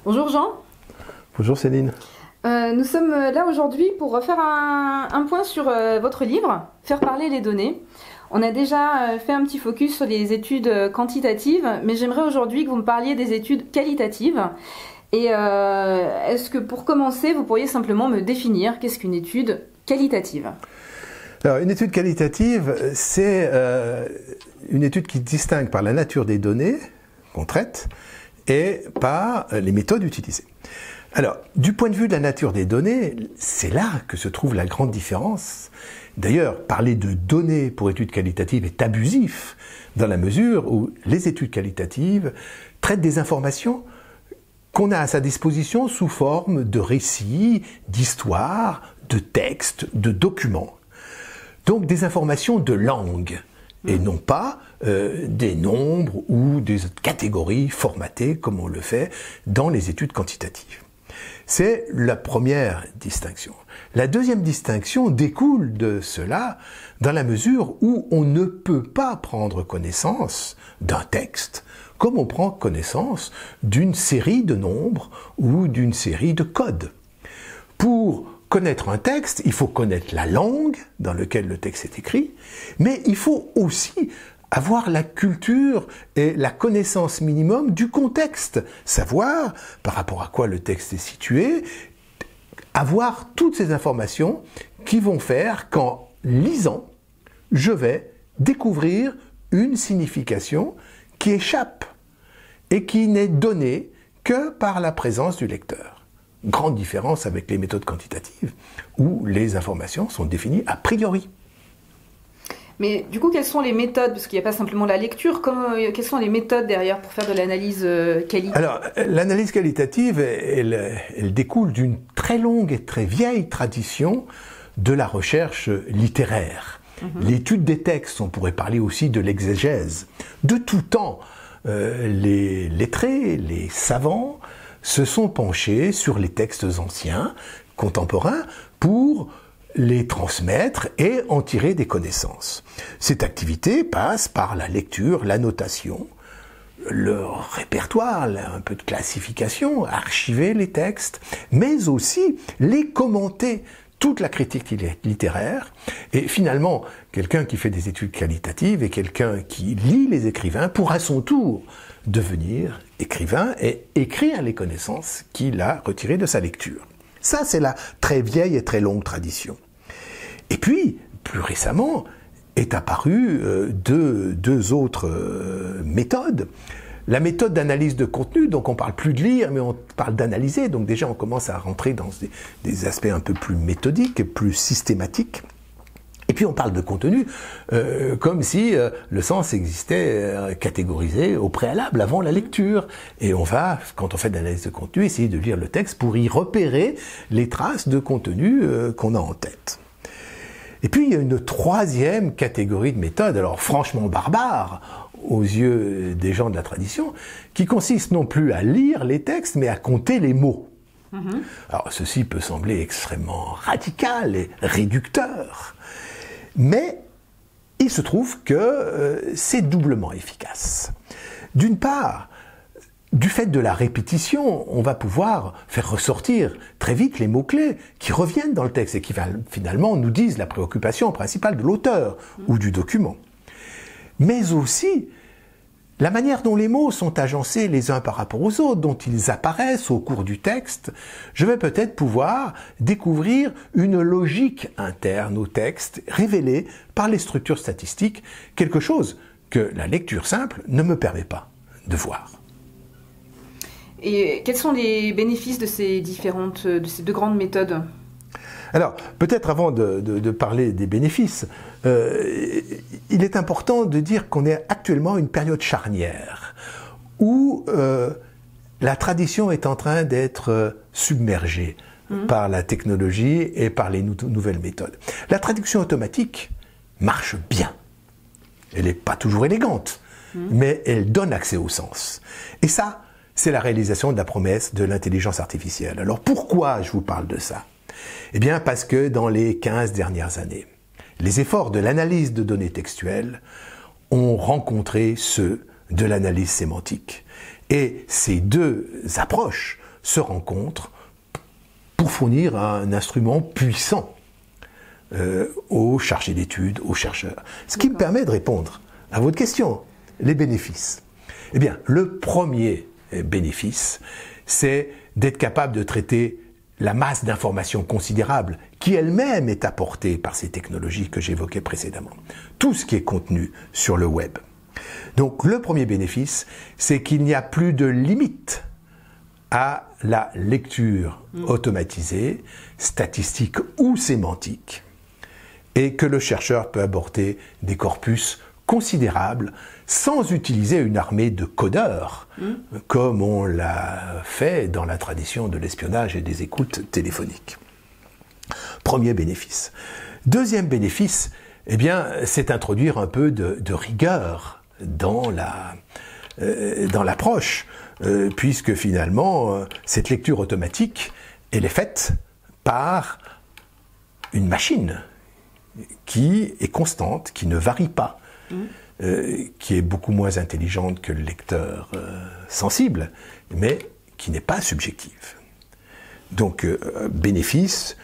Bonjour Jean. Bonjour Céline. Nous sommes là aujourd'hui pour refaire un point sur votre livre, Faire parler les données. On a déjà fait un petit focus sur les études quantitatives, mais j'aimerais aujourd'hui que vous me parliez des études qualitatives. Et est-ce que pour commencer, vous pourriez simplement me définir qu'est-ce qu'une étude qualitative ? Alors, une étude qualitative, c'est une étude qui distingue par la nature des données qu'on traite et par les méthodes utilisées. Alors, du point de vue de la nature des données, c'est là que se trouve la grande différence. D'ailleurs, parler de données pour études qualitatives est abusif, dans la mesure où les études qualitatives traitent des informations qu'on a à sa disposition sous forme de récits, d'histoires, de textes, de documents. Donc des informations de langue, et non pas des nombres ou des catégories formatées comme on le fait dans les études quantitatives. C'est la première distinction. La deuxième distinction découle de cela dans la mesure où on ne peut pas prendre connaissance d'un texte comme on prend connaissance d'une série de nombres ou d'une série de codes. Pour connaître un texte, il faut connaître la langue dans laquelle le texte est écrit, mais il faut aussi avoir la culture et la connaissance minimum du contexte, savoir par rapport à quoi le texte est situé, avoir toutes ces informations qui vont faire qu'en lisant, je vais découvrir une signification qui échappe et qui n'est donnée que par la présence du lecteur. Grande différence avec les méthodes quantitatives, où les informations sont définies a priori. Mais du coup, quelles sont les méthodes? Parce qu'il n'y a pas simplement la lecture, quelles sont les méthodes derrière pour faire de l'analyse qualitative? Alors, l'analyse qualitative, elle découle d'une très longue et très vieille tradition de la recherche littéraire. L'étude des textes, on pourrait parler aussi de l'exégèse. De tout temps, les lettrés, les savants, se sont penchés sur les textes anciens, contemporains, pour les transmettre et en tirer des connaissances. Cette activité passe par la lecture, la notation, le répertoire, un peu de classification, archiver les textes, mais aussi les commenter, toute la critique littéraire. Et finalement, quelqu'un qui fait des études qualitatives et quelqu'un qui lit les écrivains pourra à son tour devenir écrivain et écrire les connaissances qu'il a retirées de sa lecture. Ça, c'est la très vieille et très longue tradition. Et puis, plus récemment, est apparue deux autres méthodes. La méthode d'analyse de contenu, donc on parle plus de lire, mais on parle d'analyser. Donc déjà, on commence à rentrer dans des aspects un peu plus méthodiques et plus systématiques. Et puis on parle de contenu comme si le sens existait catégorisé au préalable, avant la lecture. Et on va, quand on fait de l'analyse de contenu, essayer de lire le texte pour y repérer les traces de contenu qu'on a en tête. Et puis il y a une troisième catégorie de méthode, alors franchement barbare aux yeux des gens de la tradition, qui consiste non plus à lire les textes, mais à compter les mots. Alors ceci peut sembler extrêmement radical et réducteur, mais il se trouve que c'est doublement efficace. D'une part, du fait de la répétition, on va pouvoir faire ressortir très vite les mots-clés qui reviennent dans le texte et qui finalement nous disent la préoccupation principale de l'auteur ou du document. Mais aussi, la manière dont les mots sont agencés les uns par rapport aux autres, dont ils apparaissent au cours du texte, je vais peut-être pouvoir découvrir une logique interne au texte révélée par les structures statistiques, quelque chose que la lecture simple ne me permet pas de voir. Et quels sont les bénéfices de ces deux grandes méthodes ? Alors, peut-être avant de parler des bénéfices, il est important de dire qu'on est actuellement à une période charnière où la tradition est en train d'être submergée par la technologie et par les nouvelles méthodes. La traduction automatique marche bien. Elle n'est pas toujours élégante, mais elle donne accès au sens. Et ça, c'est la réalisation de la promesse de l'intelligence artificielle. Alors pourquoi je vous parle de ça ? Eh bien parce que dans les 15 dernières années, les efforts de l'analyse de données textuelles ont rencontré ceux de l'analyse sémantique. Et ces deux approches se rencontrent pour fournir un instrument puissant aux chargés d'études, aux chercheurs. Ce qui me permet de répondre à votre question, les bénéfices. Eh bien, le premier bénéfice, c'est d'être capable de traiter la masse d'informations considérable qui elle-même est apportée par ces technologies que j'évoquais précédemment. Tout ce qui est contenu sur le web. Donc le premier bénéfice, c'est qu'il n'y a plus de limite à la lecture automatisée, statistique ou sémantique, et que le chercheur peut aborder des corpus considérables sans utiliser une armée de codeurs, comme on l'a fait dans la tradition de l'espionnage et des écoutes téléphoniques. Premier bénéfice. Deuxième bénéfice, eh bien, c'est introduire un peu de rigueur dans l'approche, puisque finalement, cette lecture automatique, elle est faite par une machine qui est constante, qui ne varie pas, qui est beaucoup moins intelligente que le lecteur sensible, mais qui n'est pas subjective. Donc, bénéfice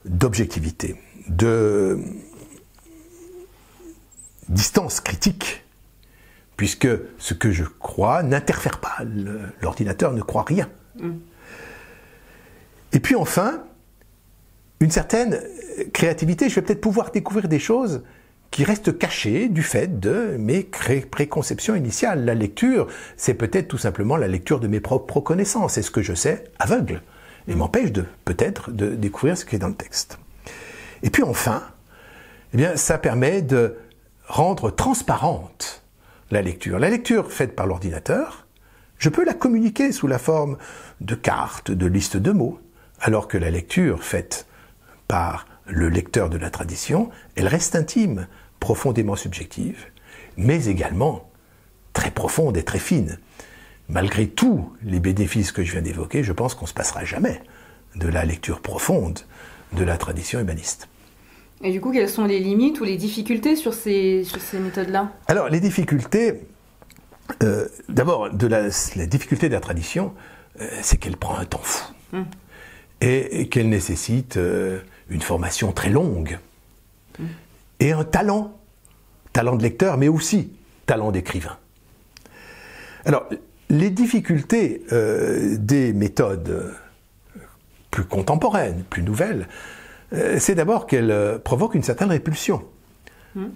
d'objectivité, de distance critique, puisque ce que je crois n'interfère pas, l'ordinateur ne croit rien. Et puis enfin, une certaine créativité, je vais peut-être pouvoir découvrir des choses qui restent cachées du fait de mes préconceptions initiales. La lecture, c'est peut-être tout simplement la lecture de mes propres connaissances, c'est ce que je sais aveugle, et m'empêche peut-être de découvrir ce qui est dans le texte. Et puis enfin, eh bien, ça permet de rendre transparente la lecture. La lecture faite par l'ordinateur, je peux la communiquer sous la forme de cartes, de listes de mots, alors que la lecture faite par le lecteur de la tradition, elle reste intime, profondément subjective, mais également très profonde et très fine. Malgré tous les bénéfices que je viens d'évoquer, je pense qu'on ne se passera jamais de la lecture profonde de la tradition humaniste. Et du coup, quelles sont les limites ou les difficultés sur ces méthodes-là? Alors, les difficultés, d'abord, la difficulté de la tradition, c'est qu'elle prend un temps fou. Et qu'elle nécessite une formation très longue. Et un talent de lecteur, mais aussi talent d'écrivain. Alors, les difficultés des méthodes plus contemporaines, plus nouvelles, c'est d'abord qu'elles provoquent une certaine répulsion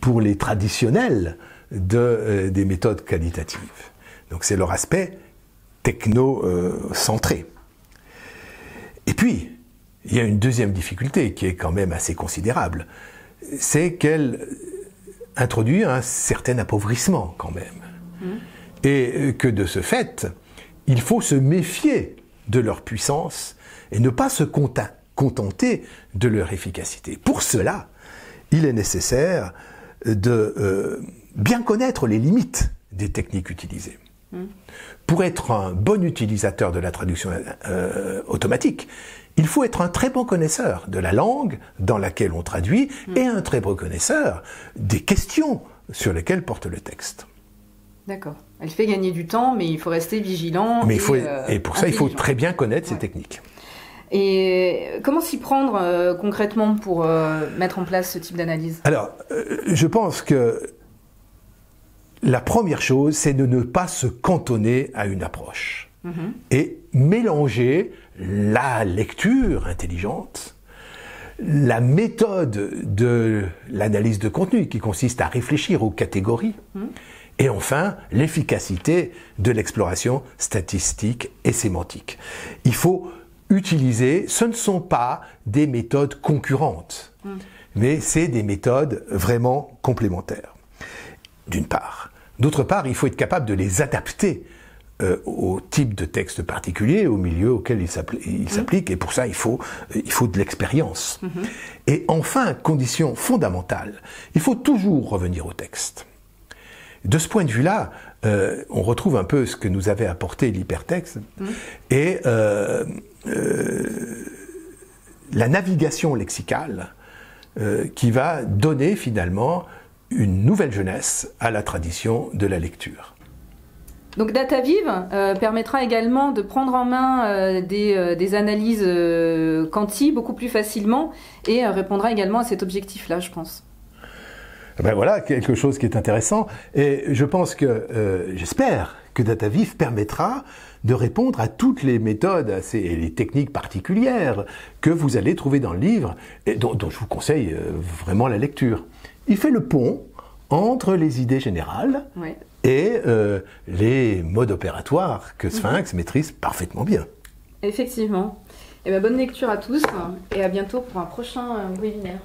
pour les traditionnels des méthodes qualitatives. Donc c'est leur aspect techno-centré. Et puis, il y a une deuxième difficulté qui est quand même assez considérable, c'est qu'elle introduit un certain appauvrissement quand même. Et que de ce fait, il faut se méfier de leur puissance et ne pas se contenter de leur efficacité. Pour cela, il est nécessaire de bien connaître les limites des techniques utilisées. Pour être un bon utilisateur de la traduction automatique, il faut être un très bon connaisseur de la langue dans laquelle on traduit et un très bon connaisseur des questions sur lesquelles porte le texte. D'accord. Elle fait gagner du temps, mais il faut rester vigilant. Mais et pour ça, il faut très bien connaître ces techniques. Et comment s'y prendre concrètement pour mettre en place ce type d'analyse? Alors, je pense que la première chose, c'est de ne pas se cantonner à une approche et mélanger la lecture intelligente, la méthode de l'analyse de contenu qui consiste à réfléchir aux catégories, et enfin l'efficacité de l'exploration statistique et sémantique. Il faut utiliser, ce ne sont pas des méthodes concurrentes, mais c'est des méthodes vraiment complémentaires, d'une part. D'autre part, il faut être capable de les adapter au type de texte particulier, au milieu auquel il s'applique, et pour ça, il faut de l'expérience. Et enfin, condition fondamentale, il faut toujours revenir au texte. De ce point de vue-là, on retrouve un peu ce que nous avait apporté l'hypertexte, et la navigation lexicale qui va donner finalement une nouvelle jeunesse à la tradition de la lecture. Donc DataVive permettra également de prendre en main des analyses quanti beaucoup plus facilement et répondra également à cet objectif-là, je pense. Ben voilà, quelque chose qui est intéressant. Et je pense que, j'espère que DataVive permettra de répondre à toutes les méthodes et les techniques particulières que vous allez trouver dans le livre et dont je vous conseille vraiment la lecture. Il fait le pont entre les idées générales et les modes opératoires que Sphinx maîtrise parfaitement bien. Effectivement. Et bonne lecture à tous et à bientôt pour un prochain webinaire.